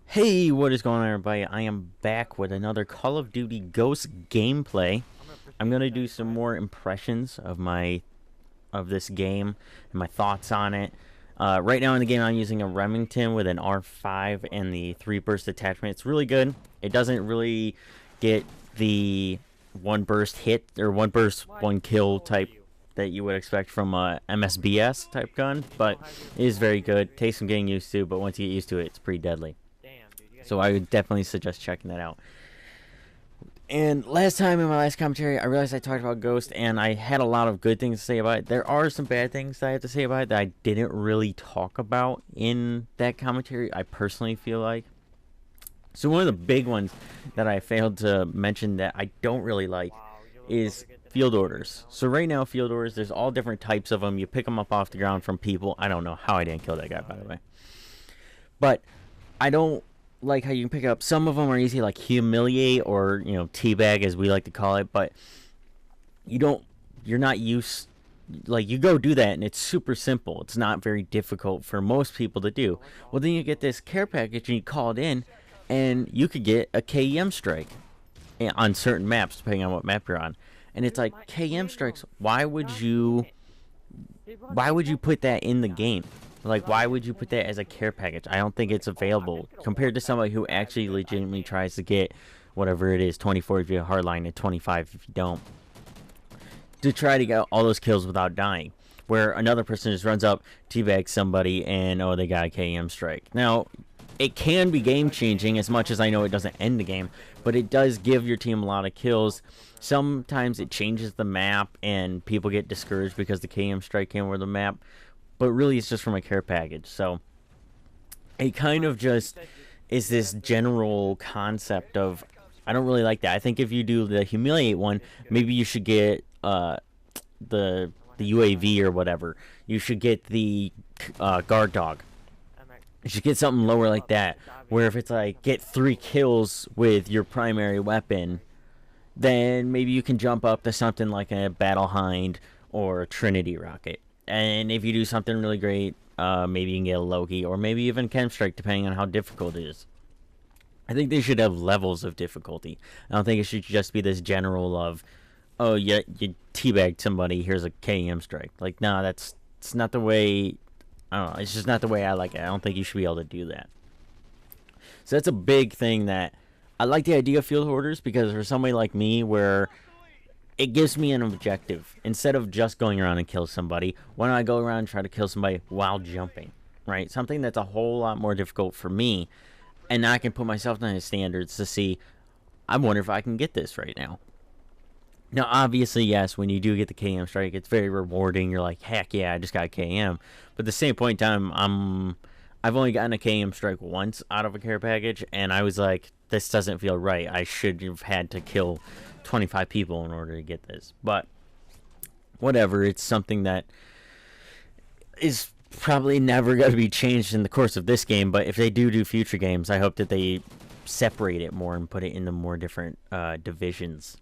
Hey, what is going on, everybody? I am back with another Call of Duty Ghost gameplay. I'm gonna do some more impressions of this game and my thoughts on it. Right now in the game, I'm using a Remington with an R5 and the 3 burst attachment. It's really good. It doesn't really get the one burst hit or one burst one kill type that you would expect from a MSBS type gun, but it is very good. Takes some getting used to, but once you get used to it, it's pretty deadly. So I would definitely suggest checking that out. And last time in my last commentary, I realized I talked about Ghost, and I had a lot of good things to say about it. There are some bad things that I have to say about it that I didn't really talk about in that commentary, I personally feel like. So one of the big ones that I failed to mention that I don't really like is field orders. So right now, field orders, there's all different types of them. You pick them up off the ground from people. I don't know how I didn't kill that guy, by the way. But I don't like how you can pick up. Some of them are easy, like humiliate or teabag, as we like to call it. But you're not used. Like, you go do that, and it's super simple. It's not very difficult for most people to do. Well, then you get this care package, and you call it in, and you could get a K.E.M strike on certain maps, depending on what map you're on. And it's like, K.E.M strikes. Why would you put that in the game? Like, why would you put that as a care package? I don't think it's available compared to somebody who actually legitimately tries to get whatever it is, 24 if you have hardline and 25 if you don't, to try to get all those kills without dying. Where another person just runs up, teabags somebody, and oh, they got a K.E.M strike. Now, it can be game changing, as much as I know it doesn't end the game, but it does give your team a lot of kills. Sometimes it changes the map, and people get discouraged because the K.E.M strike came over the map. But really, it's just from a care package. So it kind of just is this general concept of, I don't really like that. I think if you do the humiliate one, maybe you should get the UAV or whatever. You should get the guard dog. You should get something lower like that, where if it's like get 3 kills with your primary weapon, then maybe you can jump up to something like a Battle Hind or a Trinity rocket. And if you do something really great, maybe you can get a Loki, or maybe even Chem Strike, depending on how difficult it is. I think they should have levels of difficulty. I don't think it should just be this general of, oh, yeah, you teabagged somebody, here's a K.E.M strike. Like, nah, it's not the way, I don't know, it's just not the way I like it. I don't think you should be able to do that. So that's a big thing that, I like the idea of field orders, because for somebody like me where it gives me an objective. Instead of just going around and kill somebody, why don't I go around and try to kill somebody while jumping, right? Something that's a whole lot more difficult for me, and I can put myself down to standards to see, I wonder if I can get this right now. Now, obviously, yes, when you do get the K.E.M strike, it's very rewarding. You're like, heck yeah, I just got a K.E.M. But at the same point in time, I've only gotten a K.E.M strike once out of a care package, and I was like, this doesn't feel right. I should have had to kill 25 people in order to get this. But whatever, it's something that is probably never going to be changed in the course of this game. But if they do future games, I hope that they separate it more and put it into more different divisions.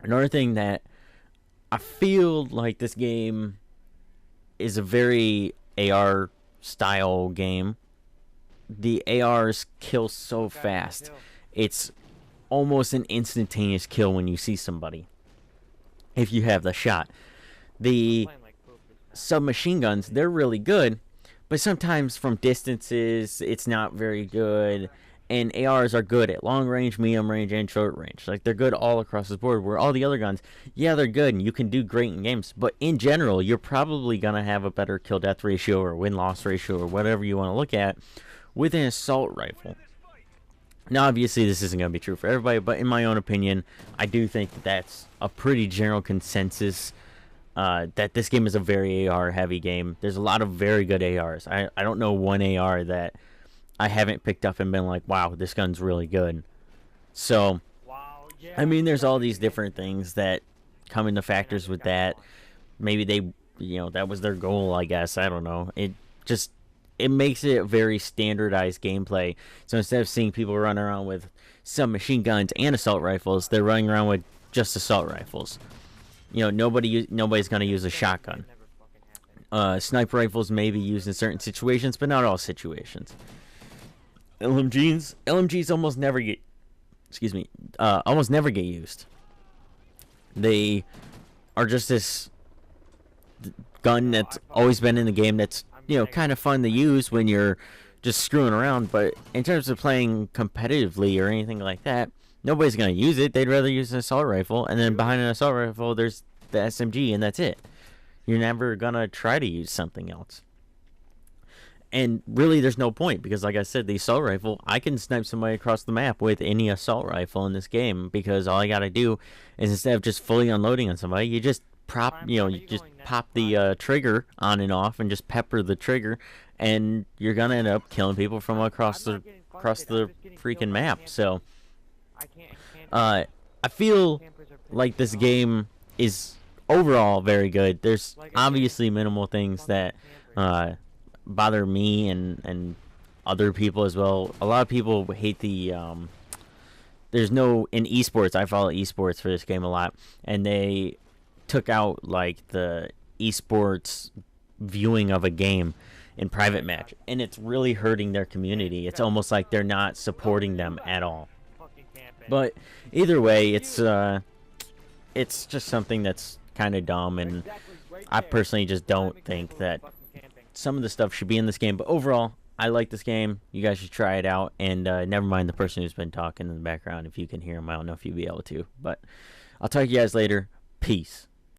Another thing that I feel like this game is a very AR style game. The ARs kill so fast. It's almost an instantaneous kill when you see somebody, if you have the shot. The submachine guns, they're really good, but sometimes from distances it's not very good. And ARs are good at long range, medium range, and short range. Like, they're good all across the board, where all the other guns, yeah, they're good and you can do great in games, but in general you're probably going to have a better kill death ratio or win loss ratio or whatever you want to look at with an assault rifle. Now, obviously, this isn't going to be true for everybody, but in my own opinion, I do think that that's a pretty general consensus, that this game is a very AR-heavy game. There's a lot of very good ARs. I don't know one AR that I haven't picked up and been like, wow, this gun's really good. So, I mean, there's all these different things that come into factors with that. Maybe they, that was their goal, I guess. I don't know. It makes it a very standardized gameplay. So instead of seeing people run around with submachine guns and assault rifles, they're running around with just assault rifles. Nobody's going to use a shotgun. Sniper rifles may be used in certain situations, but not all situations. LMGs almost never get, almost never get used. They are just this gun that's always been in the game that's, kind of fun to use when you're just screwing around, but in terms of playing competitively or anything like that, nobody's going to use it. They'd rather use an assault rifle, and then behind an assault rifle, there's the SMG, and that's it. You're never going to try to use something else. And really, there's no point, because like I said, the assault rifle, I can snipe somebody across the map with any assault rifle in this game, because all I got to do is, instead of just fully unloading on somebody, you just you just pop the trigger on and off and just pepper the trigger, and you're gonna end up killing people from across the freaking map. So I feel like this game is overall very good. There's obviously minimal things that bother me and other people as well. A lot of people hate the there's no, in esports, I follow esports for this game a lot, and they took out like the esports viewing of a game in private match, and it's really hurting their community. It's almost like they're not supporting them at all. But either way, it's just something that's kind of dumb, and I personally just don't think that some of the stuff should be in this game. But overall, I like this game. You guys should try it out, and never mind the person who's been talking in the background. If you can hear him, I don't know if you'll be able to, but I'll talk to you guys later. Peace.